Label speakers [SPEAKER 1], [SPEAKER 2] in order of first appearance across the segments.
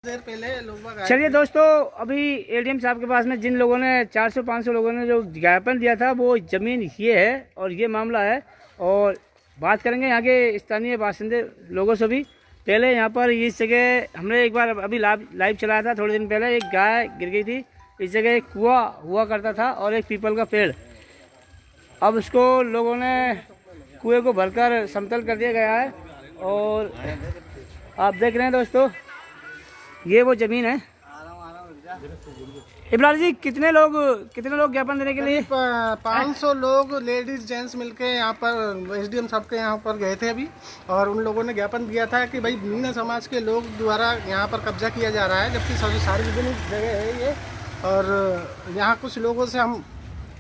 [SPEAKER 1] देर पहले लोग।
[SPEAKER 2] चलिए दोस्तों, अभी एडीएम साहब के पास में जिन लोगों ने 400-500 लोगों ने जो ज्ञापन दिया था वो ज़मीन ये है और ये मामला है। और बात करेंगे यहाँ के स्थानीय बासिंदे लोगों से भी। पहले यहाँ पर इस जगह हमने एक बार अभी लाइव चलाया था थोड़े दिन पहले, एक गाय गिर गई थी। इस जगह एक कुआं हुआ करता था और एक पीपल का पेड़। अब उसको लोगों ने कुएं को भरकर समतल कर दिया गया है। और आप देख रहे हैं दोस्तों, ये वो ज़मीन है। इब्रार जी, कितने लोग ज्ञापन देने के लिए?
[SPEAKER 1] 500 लोग लेडीज जेंट्स मिलके यहाँ पर एसडीएम साहब के यहाँ पर गए थे अभी। और उन लोगों ने ज्ञापन दिया था कि भाई मीना समाज के लोग द्वारा यहाँ पर कब्जा किया जा रहा है, जबकि सार्वजनिक जगह है ये। और यहाँ कुछ लोगों से हम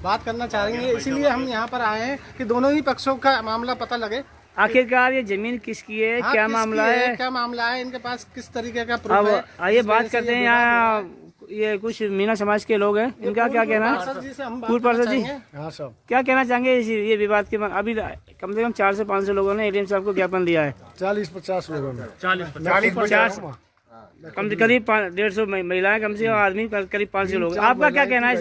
[SPEAKER 1] बात करना चाहेंगे, इसीलिए हम यहाँ पर आए हैं कि दोनों ही पक्षों का मामला पता लगे।
[SPEAKER 2] आखिरकार ये जमीन किसकी है? क्या मामला है?
[SPEAKER 1] क्या मामला है, इनके पास किस तरीके का प्रूफ है?
[SPEAKER 2] आइए बात करते हैं। यहाँ ये कुछ मीना समाज के लोग हैं, इनका क्या कहना है? पूर्व पार्षद जी,
[SPEAKER 1] हाँ साहब,
[SPEAKER 2] क्या कहना चाहेंगे ये विवाद के? अभी कम से कम 400 से 500 लोगों ने एडीएम साहब को ज्ञापन दिया है।
[SPEAKER 1] 40-50 लोगों ने
[SPEAKER 2] 40-50 कम से करीब 150 महिलाएं, कम से कम आदमी करीब 500 लोग। आपका क्या कहना है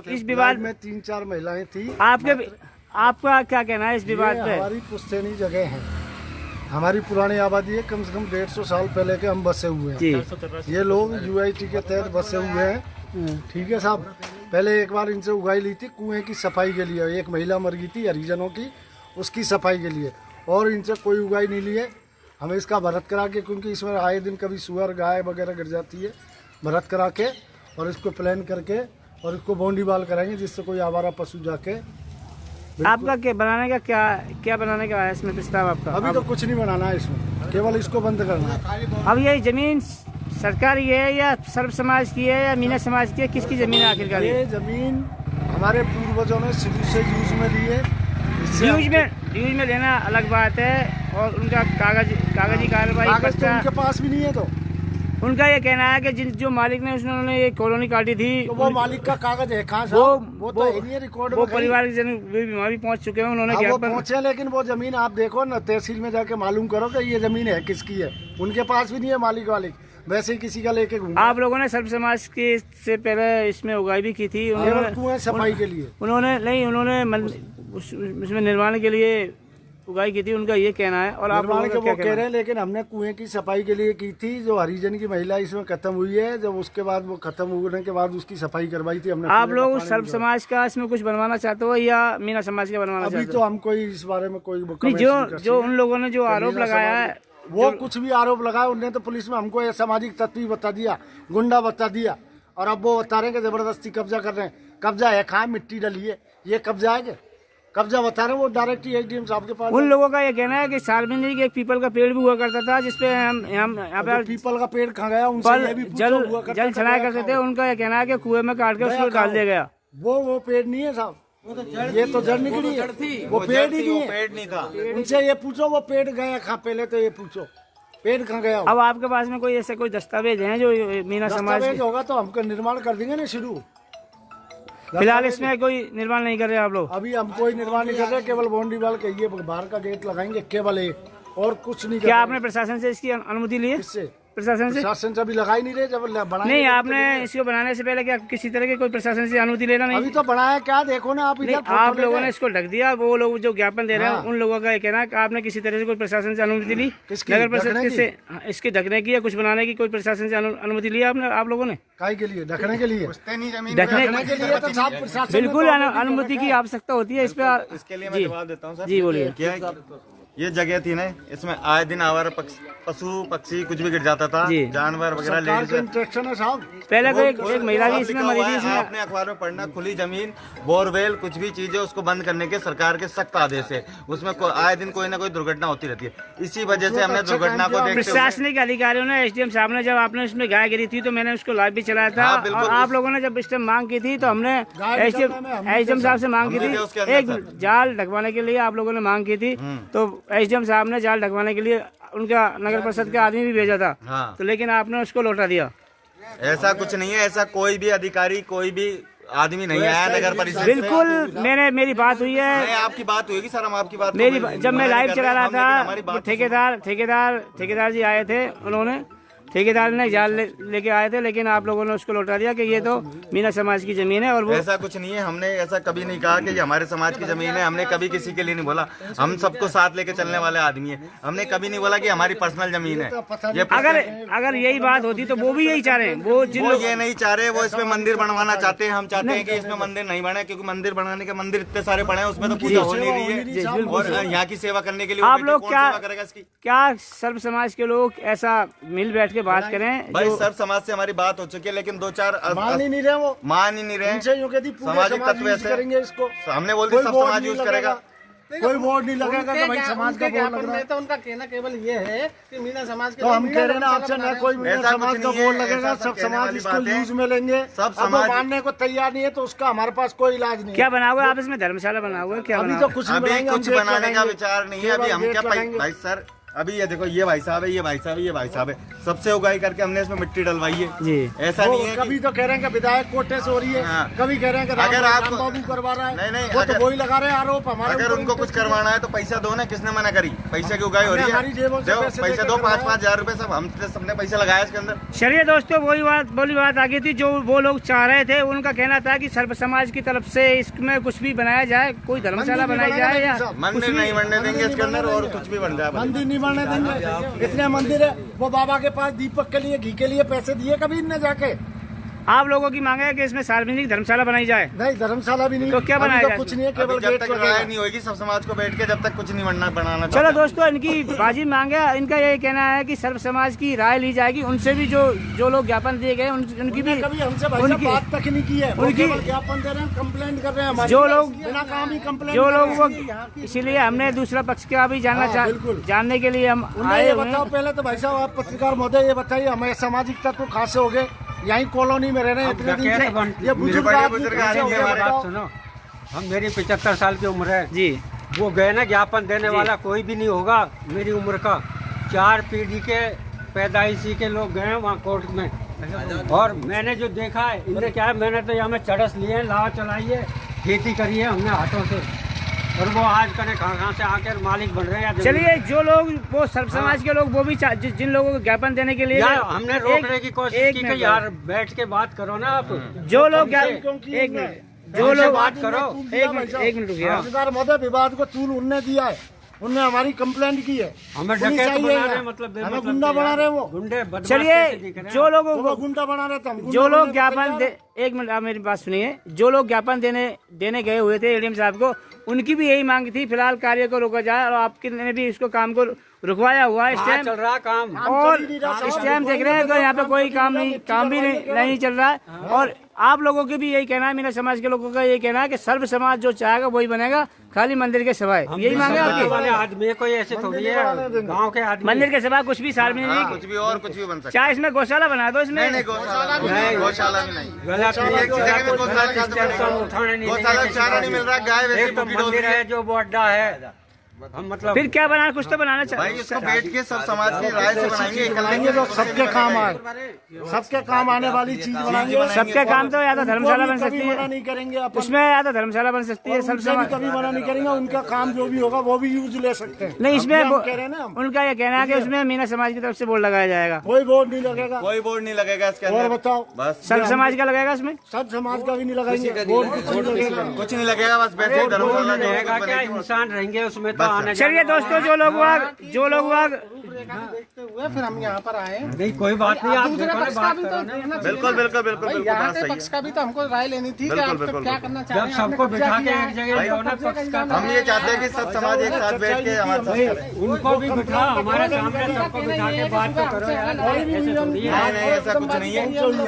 [SPEAKER 2] इस विवाद
[SPEAKER 1] में? 3-4 महिलाएं थी।
[SPEAKER 2] आपका क्या कहना है इस विवाद पे?
[SPEAKER 1] हमारी पुश्तैनी जगह है, हमारी पुरानी आबादी है। कम से कम 150 साल पहले के हम बसे हुए हैं। ये लोग यूआईटी के तहत बसे हुए हैं। ठीक है साहब, पहले एक बार इनसे उगाई ली थी कुएं की सफाई के लिए। एक महिला मर गई थी हरिजनों की, उसकी सफाई के लिए। और इनसे कोई उगाई नहीं ली है। हमें इसका भरत करा के, क्योंकि इसमें आए दिन कभी सुअर गाय वगैरह गिर जाती है, भरत करा के और इसको प्लान करके और इसको बाउंड्री वाल कराएंगे, जिससे कोई आवारा पशु जाके।
[SPEAKER 2] आपका क्या बनाने का क्या बनाने का है इसमें प्रस्ताव आपका?
[SPEAKER 1] अभी तो कुछ नहीं बनाना है इसमें, केवल इसको बंद करना है।
[SPEAKER 2] अब ये जमीन सरकारी है या सर्व समाज की है या मीना समाज की है? किसकी जमीन है आखिरकार?
[SPEAKER 1] ये जमीन हमारे पूर्वजों ने शुरू से यूज में ली है।
[SPEAKER 2] यूज में लेना अलग बात है, और उनका कागजी कार्रवाई
[SPEAKER 1] तो उनके पास भी नहीं है। तो
[SPEAKER 2] उनका ये कहना है कि जो मालिक ने उन्होंने ये कॉलोनी काटी थी,
[SPEAKER 1] तो वो मालिक का कागज है कहाँ? वो तो रिकॉर्ड,
[SPEAKER 2] वो परिवार के जन भी पहुंच चुके हैं। उन्होंने
[SPEAKER 1] वो पहुंचे, लेकिन वो जमीन आप देखो ना, तहसील में जाके मालूम करो कि ये जमीन है किसकी है। उनके पास भी नहीं है मालिक वालिक, वैसे ही किसी का लेके घूम।
[SPEAKER 2] आप लोगों ने सर्व समाज के से पहले इसमें उगाई भी की थी।
[SPEAKER 1] उन्होंने सफाई के लिए
[SPEAKER 2] उन्होंने उसमें निर्माण के लिए उगाई की थी, उनका ये कहना है। और आप लोगों
[SPEAKER 1] वो कह रहे हैं, लेकिन हमने कुएं की सफाई के लिए की थी। जो हरिजन की महिला इसमें खत्म हुई है, जब उसके बाद वो खत्म होने के बाद उसकी सफाई करवाई थी हमने।
[SPEAKER 2] आप लोग सर्व समाज का इसमें कुछ बनवाना चाहते हो या मीना समाज का बनवाना चाहते हो?
[SPEAKER 1] अभी तो हम कोई इस बारे में कोई
[SPEAKER 2] जो उन लोगों ने जो आरोप लगाया है,
[SPEAKER 1] वो कुछ भी आरोप लगाया उनने, तो पुलिस में हमको सामाजिक तत्व बता दिया, गुंडा बता दिया। और अब वो बता रहे हैं कि जबरदस्ती कब्जा कर रहे हैं। कब्जा है कहाँ? मिट्टी डली है, ये कब्जा है? कब्जा बता रहे हैं वो डायरेक्ट एडीएम साहब के पास।
[SPEAKER 2] उन लोगों का ये कहना है कि सार्वजनिक एक पीपल का पेड़ भी हुआ करता था, जिसपे हम यहाँ पे
[SPEAKER 1] पीपल का पेड़ कहाँ गया? उनसे
[SPEAKER 2] जल चलाया करते थे। उनका ये कहना है कि कुएं में काट के उसको डाल दिया गया।
[SPEAKER 1] वो पेड़ नहीं है साहब, ये तो जड़ निकली है, वो पेड़ ही नहीं है।
[SPEAKER 3] पेड़ नहीं था।
[SPEAKER 1] उनसे ये पूछो वो पेड़ गया कहाँ? पहले तो ये पूछो पेड़ कहाँ गया।
[SPEAKER 2] अब आपके पास में कोई ऐसे कोई दस्तावेज हैं जो मीना समाज
[SPEAKER 1] होगा तो हमको निर्माण कर देंगे ना शुरू।
[SPEAKER 2] फिलहाल इसमें कोई निर्माण नहीं कर रहे आप लोग?
[SPEAKER 1] अभी हम कोई निर्माण नहीं कर रहे, केवल बाउंड्री वाल के ये बाहर का गेट लगाएंगे, केवल एक, और कुछ नहीं।
[SPEAKER 2] क्या आपने प्रशासन से इसकी अनुमति ली है?
[SPEAKER 1] किससे?
[SPEAKER 2] प्रशासन से
[SPEAKER 1] अभी लगा ही नहीं रहे। जब बनाए
[SPEAKER 2] नहीं, आपने इसको बनाने से पहले क्या किसी तरह की कोई प्रशासन से अनुमति लेना नहीं?
[SPEAKER 1] अभी तो बनाया क्या, देखो ना आप।
[SPEAKER 2] आप लोगों ने इसको ढक दिया। वो लोग जो ज्ञापन दे रहे हैं उन लोगों का ये कहना है कि आपने किसी तरह से कोई प्रशासन से अनुमति ली? नगर परिषद से इसके ढकने की या कुछ बनाने की कोई प्रशासन से अनुमति ली आपने? आप लोगों ने
[SPEAKER 1] काय के लिए? ढकने के लिए?
[SPEAKER 2] ढकने के लिए तो बिल्कुल अनुमति की आवश्यकता होती है इस पर।
[SPEAKER 3] इसके लिए मैं जवाब देता हूँ सर।
[SPEAKER 2] जी बोलिए।
[SPEAKER 3] क्या ये जगह थी ना, इसमें आए दिन आवारा पशु पक्षी कुछ भी गिर जाता था, जानवर वगैरह।
[SPEAKER 1] इंस्ट्रक्शन है साहब।
[SPEAKER 2] पहले तो एक महिला भी इसमें मरी थी।
[SPEAKER 3] आपने अखबार में पढ़ना, खुली जमीन, बोरवेल, कुछ भी चीजें उसको बंद करने के सरकार के सख्त आदेश है। उसमें आए दिन कोई ना कोई दुर्घटना होती रहती है। इसी वजह से हमने दुर्घटना को देखते
[SPEAKER 2] प्रशासनिक अधिकारियों ने, एसडीएम साहब ने, जब आपने उसमें गाय गिरी थी तो मैंने उसको लाइव भी चलाया था। और आप लोगों ने जब इस टाइम मांग की थी तो हमने एसडीएम साहब से मांग की थी, एक जाल ढकवाने के लिए आप लोगों ने मांग की थी। तो एसडीएम साहब ने जाल ढकवाने के लिए उनका नगर परिषद के आदमी भी भेजा था। तो लेकिन आपने उसको लौटा दिया।
[SPEAKER 3] ऐसा कुछ नहीं है, ऐसा कोई भी अधिकारी, कोई भी आदमी नहीं आया नगर परिषद।
[SPEAKER 2] बिल्कुल, मेरी बात हुई है।
[SPEAKER 3] आपकी बात हुई सर, हम आपकी बात
[SPEAKER 2] जब मैं लाइव चला रहा था, ठेकेदार जी आए थे। उन्होंने ठेकेदार ने जाल लेके आए थे, लेकिन आप लोगों ने उसको लौटा दिया कि ये तो मीना समाज की जमीन है। और वो
[SPEAKER 3] ऐसा कुछ नहीं है, हमने ऐसा कभी नहीं कहा कि ये हमारे समाज की जमीन है। हमने कभी किसी के लिए नहीं बोला, हम सबको साथ लेके चलने वाले आदमी है। हमने कभी नहीं बोला कि हमारी पर्सनल जमीन है। ये
[SPEAKER 2] अगर यही बात होती तो वो भी यही चाह रहे हैं। वो
[SPEAKER 3] ये नहीं चाह रहे, वो इसमें मंदिर बनवाना चाहते हैं। हम चाहते हैं कि इसमें मंदिर नहीं बने, क्योंकि मंदिर बनाने के मंदिर इतने सारे पड़े हैं, उसमें तो पूजा हो नहीं रही है। और यहाँ की सेवा करने के लिए
[SPEAKER 2] आप लोग क्या
[SPEAKER 3] क्या
[SPEAKER 2] सर्व समाज के लोग ऐसा मिल बैठ के बात करें?
[SPEAKER 3] भाई सर्व समाज से हमारी बात हो चुकी है, लेकिन 2-4
[SPEAKER 1] मान ही नहीं रहे, वो
[SPEAKER 3] मान ही नहीं रहे।
[SPEAKER 1] सामाजिक तत्व ऐसे
[SPEAKER 3] करेंगे इसको, हमने बोल दिया सब समाज यूज करेगा,
[SPEAKER 1] कोई बोर्ड नहीं लगेगा कि भाई समाज का बोर्ड लग रहा है।
[SPEAKER 4] तो उनका कहना केवल ये है कि मीना समाज के
[SPEAKER 1] तो हम कह रहे हैं ना आपसे, ना कोई मीना समाज का बोर्ड लगेगा, सब समाज इसको यूज में लेंगे।
[SPEAKER 3] सब
[SPEAKER 1] समाज मानने को तैयार नहीं है, तो उसका हमारे पास कोई इलाज नहीं।
[SPEAKER 2] क्या बना हुआ आप इसमें? धर्मशाला बना हुआ है क्या?
[SPEAKER 1] अभी तो कुछ
[SPEAKER 3] बनाने का विचार नहीं है। अभी हम क्या भाई सर, अभी ये देखो, ये भाई साहब है, ये भाई साहब है, ये भाई साहब है, सबसे उगाई करके हमने इसमें मिट्टी डलवाई है जी। ऐसा नहीं है
[SPEAKER 1] कभी तो कह रहे हैं कि विधायक कोटे से हो रही है, कभी कह रहे हैं कि
[SPEAKER 3] अगर आप
[SPEAKER 1] बाबू करवा रहा है।
[SPEAKER 3] नहीं,
[SPEAKER 1] वो तो वही लगा रहे हैं आरोप हमारे।
[SPEAKER 3] अगर उनको कुछ करवाना है तो पैसा दो ना, किसने मना करी? पैसे की उगाई हो रही है, पैसे दो, 5-5 हजार रुपए सब हम सबने पैसा लगाया इसके अंदर।
[SPEAKER 2] चलिए दोस्तों, बोली बात आ गई थी। जो वो लोग चाह रहे थे, उनका कहना था कि सर्व समाज की तरफ से इसमें कुछ भी बनाया जाए, कोई धर्मशाला बनाई जाए या
[SPEAKER 3] मंदिर नहीं बनने देंगे इसके अंदर, और कुछ भी बन जाए।
[SPEAKER 1] मंदिर नहीं बनने देंगे। इतने मंदिर है, वो बाबा के पास दीपक के लिए, घी के लिए पैसे दिए कभी इनने जाके?
[SPEAKER 2] आप लोगों की मांग है कि इसमें सार्वजनिक धर्मशाला बनाई जाए?
[SPEAKER 1] नहीं, धर्मशाला भी नहीं।
[SPEAKER 2] तो क्या बनाया जाए?
[SPEAKER 1] कुछ नहीं है, केवल
[SPEAKER 3] जब तक लड़ाई नहीं होगी सब समाज को बैठ के, जब तक कुछ नहीं बनाना।
[SPEAKER 2] चलो दोस्तों, इनकी बाजी मांगे। इनका यही कहना है कि सर्व समाज की राय ली जाएगी। उनसे भी जो लोग ज्ञापन दिए गए, उनकी भी
[SPEAKER 1] कभी हमसे बात तक नहीं की है।
[SPEAKER 2] उनकी
[SPEAKER 1] ज्ञापन दे रहे हैं, कंप्लेंट कर रहे हैं।
[SPEAKER 2] जो लोग
[SPEAKER 1] बिना काम ही कंप्लेंट,
[SPEAKER 2] जो लोग वो, इसीलिए हमने दूसरा पक्ष का भी जानने के लिए हम आए।
[SPEAKER 1] बताओ पहले तो भाई साहब, आप पत्रकार महोदय ये बताइए, हमें सामाजिक तत्व कहाँ से हो गए? यही कॉलोनी में रह रहे हैं इतने दिन से। ये बुजुर्ग
[SPEAKER 5] सुनो, हम मेरी 75 साल की उम्र है
[SPEAKER 2] जी।
[SPEAKER 5] वो गए ना, ज्ञापन देने वाला कोई भी नहीं होगा मेरी उम्र का। 4 पीढ़ी के पैदाइशी के लोग गए वहाँ कोर्ट में, और मैंने जो देखा है, इनने क्या है, मैंने तो यहाँ में चरस लिए, लावा चलाई है, खेती करी है हमने हाथों से, और वो आज कने कहाँ से आकर मालिक बन रहे हैं।
[SPEAKER 2] चलिए, जो लोग वो सर्व समाज के लोग, वो भी जिन लोगों को ज्ञापन देने के लिए
[SPEAKER 5] हमने रोकने की कोशिश की कि यार बैठ के बात करो ना आप।
[SPEAKER 2] जो लोग एक मिनट, जो लोग
[SPEAKER 5] बात करो,
[SPEAKER 2] एक मिनट रुकिए।
[SPEAKER 1] महोदय, विवाद को तूल उनने दिया है, उनने हमारी कंप्लेंट की है,
[SPEAKER 5] हमें डकैत बना रहे, मतलब
[SPEAKER 1] हमें गुंडा बना रहे, वो
[SPEAKER 5] गुंडे।
[SPEAKER 2] चलिए, जो लोगों को
[SPEAKER 1] गुंडा बना रहे थे,
[SPEAKER 2] जो लोग ज्ञापन एक मिनट आप मेरी बात सुनिए। जो लोग ज्ञापन देने गए हुए थे एडीएम साहब को, उनकी भी यही मांग थी, फिलहाल कार्य को रोका जाए, और आपके ने भी इसको काम को रुकवाया हुआ है। इस टाइम
[SPEAKER 5] चल रहा काम,
[SPEAKER 2] और इस टाइम देख रहे हैं तो यहाँ पे कोई काम भी नहीं चल रहा है। और आप लोगों के भी यही कहना है, मीना समाज के लोगों का यही कहना है कि सर्व समाज जो चाहेगा वही बनेगा, खाली मंदिर के सिवाय। यही मांगे आपकी?
[SPEAKER 5] आदमी कोई ऐसे थोड़ी है, गाँव के आदमी।
[SPEAKER 2] मंदिर के सिवाय कुछ भी सार्वजनिक,
[SPEAKER 3] कुछ भी और कुछ भी बन सकता है।
[SPEAKER 2] चाहे इसमें गौशाला बना दो, इसमें
[SPEAKER 3] गौशाला भी नहीं, गौशाला भी नहीं।
[SPEAKER 5] गलत
[SPEAKER 3] गौशाला चारा नहीं मिल रहा, गाय वैसे
[SPEAKER 5] मंदिर है जो वो अड्डा है। हम मतलब
[SPEAKER 2] फिर क्या बनाना, कुछ तो बनाना चाहिए
[SPEAKER 3] भाई। इसको बैठ के सब समाज की राय से बनाएंगे,
[SPEAKER 1] तो सबके काम आए, सबके काम आने वाली चीज बनाएंगे।
[SPEAKER 2] सबके काम तो या तो धर्मशाला बन सकती है,
[SPEAKER 1] नहीं करेंगे
[SPEAKER 2] उसमें या तो धर्मशाला बन सकती है। सब समाज
[SPEAKER 1] कभी मना नहीं करेंगे, उनका काम जो भी होगा वो भी यूज ले सकते हैं।
[SPEAKER 2] नहीं, इसमें
[SPEAKER 1] कह रहे हैं ना,
[SPEAKER 2] उनका ये कहना है कि उसमें मीना समाज की तरफ से बोर्ड लगाया जाएगा।
[SPEAKER 1] कोई बोर्ड नहीं लगेगा,
[SPEAKER 3] कोई बोर्ड नहीं लगेगा इसके
[SPEAKER 1] और
[SPEAKER 3] अंदर।
[SPEAKER 1] बताओ,
[SPEAKER 3] बस
[SPEAKER 2] सर्व समाज का लगेगा उसमें?
[SPEAKER 1] सब समाज का भी नहीं लगाएंगे, बोर्ड
[SPEAKER 3] कुछ नहीं लगेगा, बस वैसे धर्मशाला
[SPEAKER 5] रहेगा क्या, इंसान रहेंगे उसमें तो आने।
[SPEAKER 2] चलिए दोस्तों, जो लोग
[SPEAKER 4] देखते हुए फिर हम यहाँ पर आए।
[SPEAKER 5] नहीं, कोई बात नहीं, आप
[SPEAKER 4] दूसरे पक्ष का भी तो
[SPEAKER 3] बिल्कुल बिल्कुल बिल्कुल
[SPEAKER 4] यहाँ के पक्ष का भी तो हमको राय लेनी थी कि आप क्या करना चाह रहे हैं।
[SPEAKER 5] सबको बिठा के एक जगह जो ना पक्ष का,
[SPEAKER 3] हम ये चाहते हैं कि सब समाज एक साथ बैठ के हमारे साथ करें।
[SPEAKER 5] उनको भी बिठा, हमारे सामने सबको बिठा के बात तो करो यार, ऐसे थोड़ी है।
[SPEAKER 3] नहीं, ऐसा कुछ नहीं है।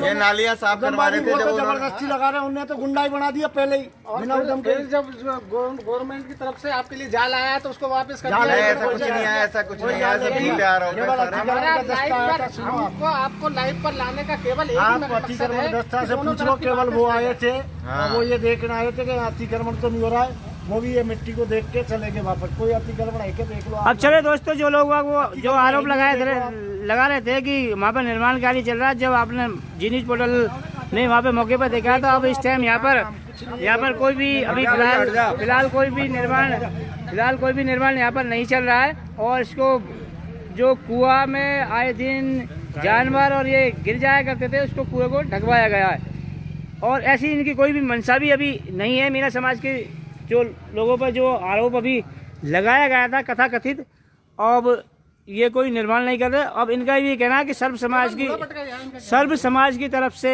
[SPEAKER 3] ये नालियाँ साफ करवा रहे थे, जब
[SPEAKER 1] जबरदस्ती लगा रहे हैं, उन्होंने तो गुंडाई बना दिया पहले ही बिना उद्यम के।
[SPEAKER 4] जब गवर्नमेंट की तरफ से आपके लिए जाल आया तो उसको वापस कर
[SPEAKER 3] नहीं, ऐसा कुछ नहीं है, ऐसा कुछ नहीं है, ऐसा भूल आ रहा
[SPEAKER 4] होगा। आपको लाइव पर लाने का केवल एक
[SPEAKER 1] आप अतिक्रमण दस्ता से पूछो, केवल वो आए थे, वो ये देखने आए थे कि अतिक्रमण तो नहीं हो रहा है, वो भी ये मिट्टी को देख के चले गए वापस। कोई अतिक्रमण है क्या, देख लो।
[SPEAKER 2] अब चले दोस्तों, जो लोग वो जो आरोप लगा रहे थे कि वहाँ पर निर्माण कार्य चल रहा है, जब आपने जी न्यूज़ पोर्टल ने वहाँ पे मौके पर देखा, तो अब इस टाइम यहाँ पर कोई भी अभी फिलहाल कोई भी निर्माण यहाँ पर नहीं चल रहा है। और इसको जो कुआं में आए दिन जानवर और ये गिर जाया करते थे, उसको कुएं को ढकवाया गया है। और ऐसी इनकी कोई भी मंशा भी अभी नहीं है। मीना समाज के जो लोगों पर जो आरोप अभी लगाया गया था कथा कथित, अब ये कोई निर्माण नहीं कर रहे। अब इनका ये कहना है कि सर्व समाज की तरफ से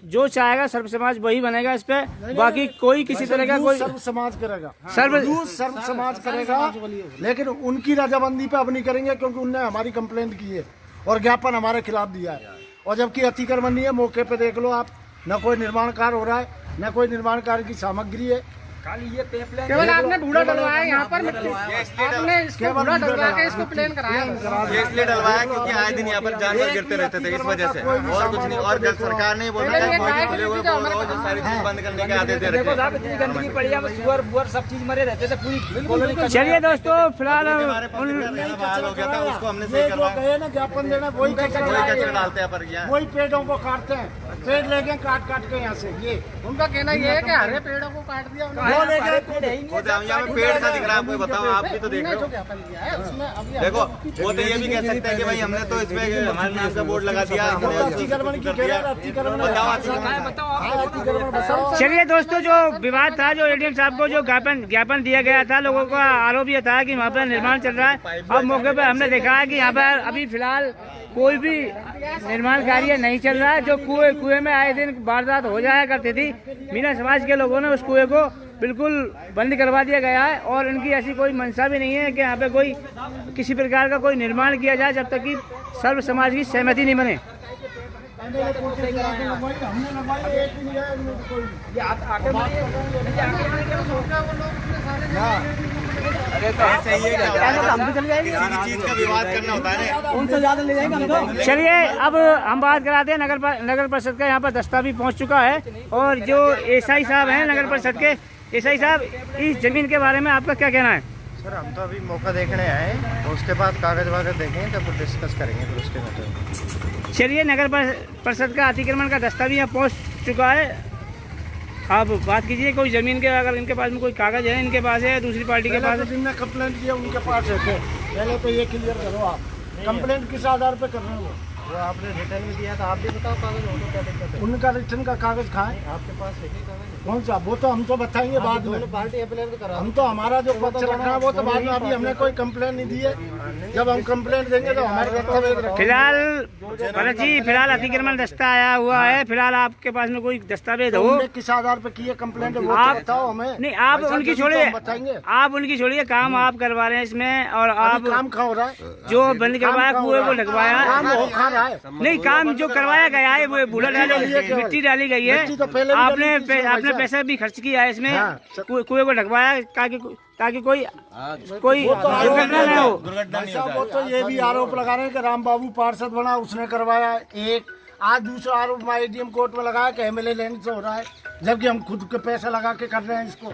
[SPEAKER 2] जो चाहेगा सर्व समाज वही बनेगा इस पे, बाकी कोई किसी तरह का कोई
[SPEAKER 1] सर्व समाज करेगा,
[SPEAKER 2] सर्व
[SPEAKER 1] समाज करेगा, लेकिन उनकी रजाबंदी पे अब नहीं करेंगे, क्योंकि उनने हमारी कंप्लेंट की है और ज्ञापन हमारे खिलाफ दिया है। और जबकि अतिक्रमण नहीं है, मौके पे देख लो आप, न कोई निर्माण कार्य हो रहा है, न कोई निर्माण कार्य की सामग्री है।
[SPEAKER 4] केवल आपने बूढ़ा डलवाया यहाँ पर, आपने इसको बूढ़ा डलवा के इसको प्लेन कराया।
[SPEAKER 3] ये इसलिए डलवाया क्योंकि आए दिन यहाँ पर जानवर गिरते रहते थे, इस वजह से, और कुछ नहीं। और जब सरकार ने बोला सारी चीज बंद करने के आदेश दे रखे।
[SPEAKER 2] गंदगी पड़ी है, सुअर सब चीज मरे रहते थे पूरी। चलिए दोस्तों, फिलहाल
[SPEAKER 3] हाल हो गया था, उसको हमने सही करवाया।
[SPEAKER 1] ना ज्ञापन देना, वही
[SPEAKER 3] कचरा डालते हैं पर यहाँ,
[SPEAKER 1] वही पेड़ों को काटते हैं, पेड़ लेके काट के यहाँ से। ये
[SPEAKER 4] उनका कहना ये है कि हरे पेड़ों को काट दिया उन्होंने।
[SPEAKER 3] यहाँ पे पेड़ सा दिख रहा है आपको, बताओ, आप भी तो देख रहे हो। देखो, वो तो ये भी कह सकते हैं कि भाई हमने तो इसमें हमारे नाम का बोर्ड लगा दिया।
[SPEAKER 2] चलिए दोस्तों, जो विवाद था, जो एडीएम साहब को जो ज्ञापन दिया गया था, लोगों का आरोप ये था कि वहाँ पर निर्माण चल रहा है। अब मौके पर हमने देखा है कि यहाँ पर अभी फिलहाल कोई भी निर्माण कार्य नहीं चल रहा है। जो कुएं में आए दिन वारदात हो जाया करती थी, मीना समाज के लोगों ने उस कुएं को बिल्कुल बंद करवा दिया गया है। और इनकी ऐसी कोई मंशा भी नहीं है कि यहाँ पे कोई किसी प्रकार का कोई निर्माण किया जाए, जब तक कि सर्व समाज की सहमति नहीं बने।
[SPEAKER 3] चीज का विवाद करना होता है,
[SPEAKER 2] उनसे ज्यादा ले जाएंगे हम तो। चलिए, अब हम बात कराते हैं नगर परिषद का। यहाँ पर दस्ता भी पहुँच चुका है, और जो एसआई साहब हैं नगर परिषद के, एसआई साहब, इस जमीन के बारे में आपका क्या कहना है?
[SPEAKER 6] सर, हम तो अभी मौका देखने आए हैं, और उसके बाद कागज वागज देखेंगे, तब डिस्कस करेंगे फिर उसके बाद।
[SPEAKER 2] चलिए, नगर परिषद का अतिक्रमण का दस्ता भी यहाँ पहुँच चुका है। आप बात कीजिए, कोई जमीन के, अगर इनके पास में कोई कागज है, इनके पास है या दूसरी पार्टी के पास है?
[SPEAKER 1] जिनने कंप्लेंट किया उनके पास है। पहले तो ये क्लियर करो, आप कंप्लेंट किस आधार पे कर रहे हो?
[SPEAKER 6] वो आपने रिटर्न में दिया था, आप भी बताओ कागज हो तो क्या दिक्कत है?
[SPEAKER 1] उनका रिटर्न का कागज खाएं,
[SPEAKER 6] आपके पास है कागज?
[SPEAKER 1] कौन सा? वो तो हम तो बताएंगे बाद में।
[SPEAKER 6] पार्टी अप्लाई तो करा,
[SPEAKER 1] हम तो हमारा जो पक्ष रखना है वो तो बाद में। अभी हमने कोई कंप्लेंट नहीं दी है, जब हम कंप्लेंट देंगे तो हमारे दस्तावेज रखेंगे।
[SPEAKER 2] फिलहाल भरत जी, फिलहाल अतिक्रमण दस्ता आया हुआ है, फिलहाल आपके पास में कोई दस्तावेज हो?
[SPEAKER 1] किस आधार पे की है कंप्लेंट, वो
[SPEAKER 2] आप
[SPEAKER 1] बताओ हमें।
[SPEAKER 2] नहीं, आप उनकी छोड़िए,
[SPEAKER 1] बताएंगे।
[SPEAKER 2] आप उनकी छोड़िए, काम आप करवा रहे हैं इसमें, और आप
[SPEAKER 1] काम कहाँ हो रहा है?
[SPEAKER 2] जो बंद करवाया, कुएं को लगवाया,
[SPEAKER 1] काम हो खा रहा है।
[SPEAKER 2] नहीं, काम जो करवाया गया है वो बूढ़ा मिट्टी डाली गई है। आपने पैसा भी खर्च किया है इसमें, कुएं को ढकवाया ताकि कोई दुर्घटना न हो।
[SPEAKER 1] वो तो ये भी आरोप लगा रहे हैं कि राम बाबू पार्षद बना, उसने करवाया एक। आज दूसरा आरोप एडीएम कोर्ट में लगाया कि एमएलए लैंड से हो रहा है, जबकि हम खुद के पैसा लगा के कर रहे हैं इसको।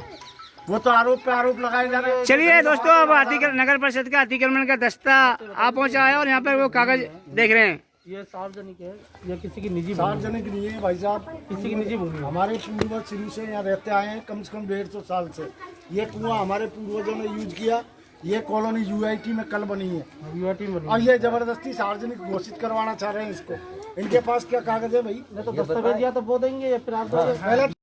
[SPEAKER 1] वो तो आरोप पे आरोप लगाए जा रहे हैं।
[SPEAKER 2] चलिए दोस्तों, अब नगर परिषद का अतिक्रमण का दस्ता आ पहुंचा है, और यहाँ पर वो कागज देख रहे हैं।
[SPEAKER 4] ये सार्वजनिक है, ये किसी की निजी
[SPEAKER 1] सार्वजनिक नहीं है भाई साहब,
[SPEAKER 4] किसी की निजी भूमि।
[SPEAKER 1] हमारे पूर्वज शुरू से यहाँ रहते आए हैं, कम से कम 150 साल से। ये कुआं हमारे पूर्वजों ने यूज किया। ये कॉलोनी यूआईटी में कल बनी है, और ये जबरदस्ती सार्वजनिक घोषित करवाना चाह रहे हैं इसको। इनके पास क्या कागज है भाई?
[SPEAKER 4] तो दस्तावेज या तो वो देंगे या फिर आप